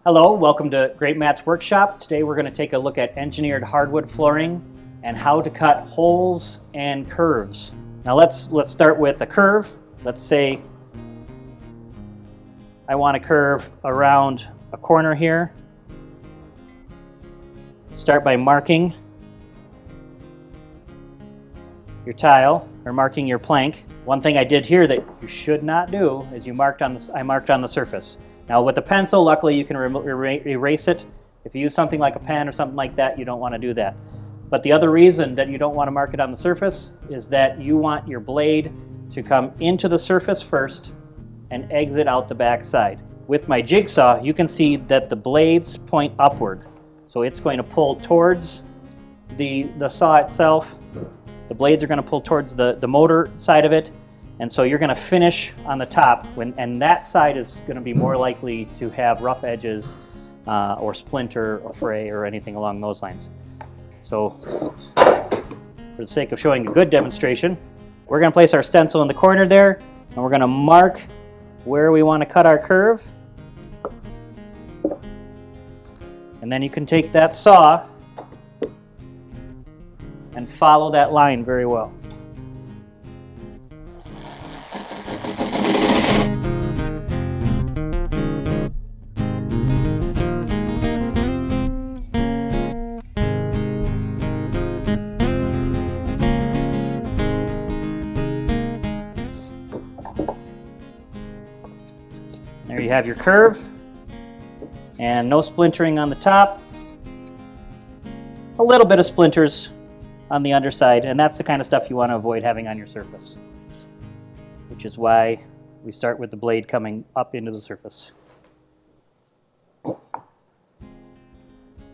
Hello, welcome to Great Matt's Workshop. Today we're going to take a look at engineered hardwood flooring and how to cut holes and curves. Now let's start with a curve. Let's say I want to curve around a corner here. Start by marking your tile or marking your plank. One thing I did here that you should not do is I marked on the surface. Now with a pencil, luckily you can erase it. If you use something like a pen or something like that, you don't want to do that. But the other reason that you don't want to mark it on the surface is that you want your blade to come into the surface first and exit out the back side. With my jigsaw, you can see that the blades point upward. So it's going to pull towards the saw itself. The blades are going to pull towards the motor side of it. And so you're going to finish on the top, and that side is going to be more likely to have rough edges or splinter or fray or anything along those lines. So for the sake of showing a good demonstration, we're going to place our stencil in the corner there, and we're going to mark where we want to cut our curve. And then you can take that saw and follow that line very well. There you have your curve, and no splintering on the top. A little bit of splinters on the underside, and that's the kind of stuff you want to avoid having on your surface, which is why we start with the blade coming up into the surface.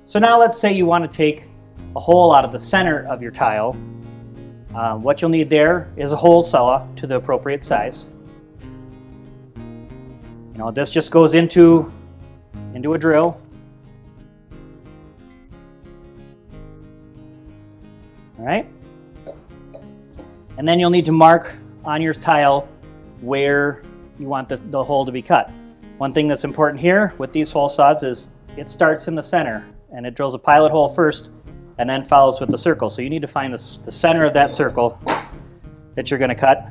So now let's say you want to take a hole out of the center of your tile. What you'll need there is a hole saw to the appropriate size. You know, this just goes into a drill. All right. And then you'll need to mark on your tile where you want the hole to be cut. One thing that's important here with these hole saws is it starts in the center and it drills a pilot hole first and then follows with the circle. So you need to find the center of that circle that you're going to cut.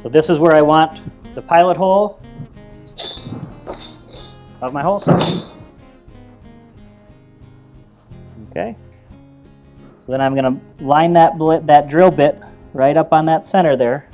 So this is where I want the pilot hole of my hole saw. Okay. So then I'm going to line that drill bit right up on that center there.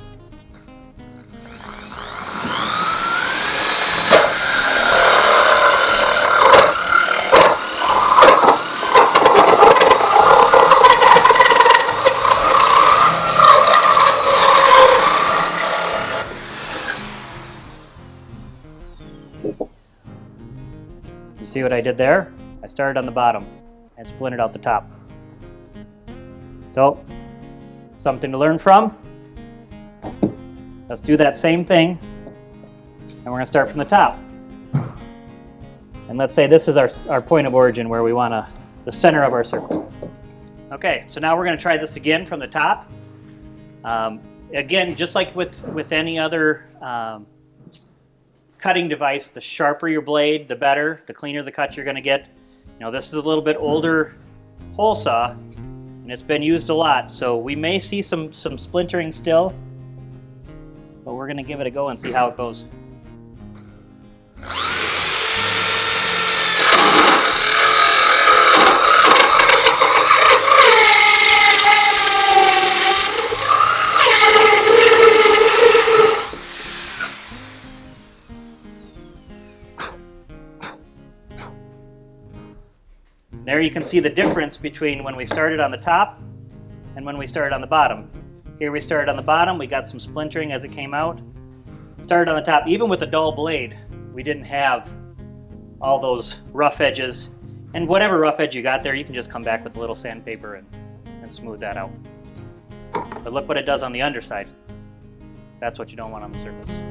You see what I did there? I started on the bottom and splintered out the top. So, something to learn from. Let's do that same thing, and we're going to start from the top. And let's say this is our point of origin where we want the center of our circle. Okay, so now we're going to try this again from the top. Again, just like with any other cutting device, the sharper your blade, the better, the cleaner the cut you're going to get. You know, this is a little bit older hole saw, and it's been used a lot, so we may see some splintering still, but we're going to give it a go and see how it goes. There you can see the difference between when we started on the top and when we started on the bottom. Here we started on the bottom, we got some splintering as it came out. Started on the top, even with a dull blade, we didn't have all those rough edges. And whatever rough edge you got there, you can just come back with a little sandpaper and smooth that out. But look what it does on the underside. That's what you don't want on the surface.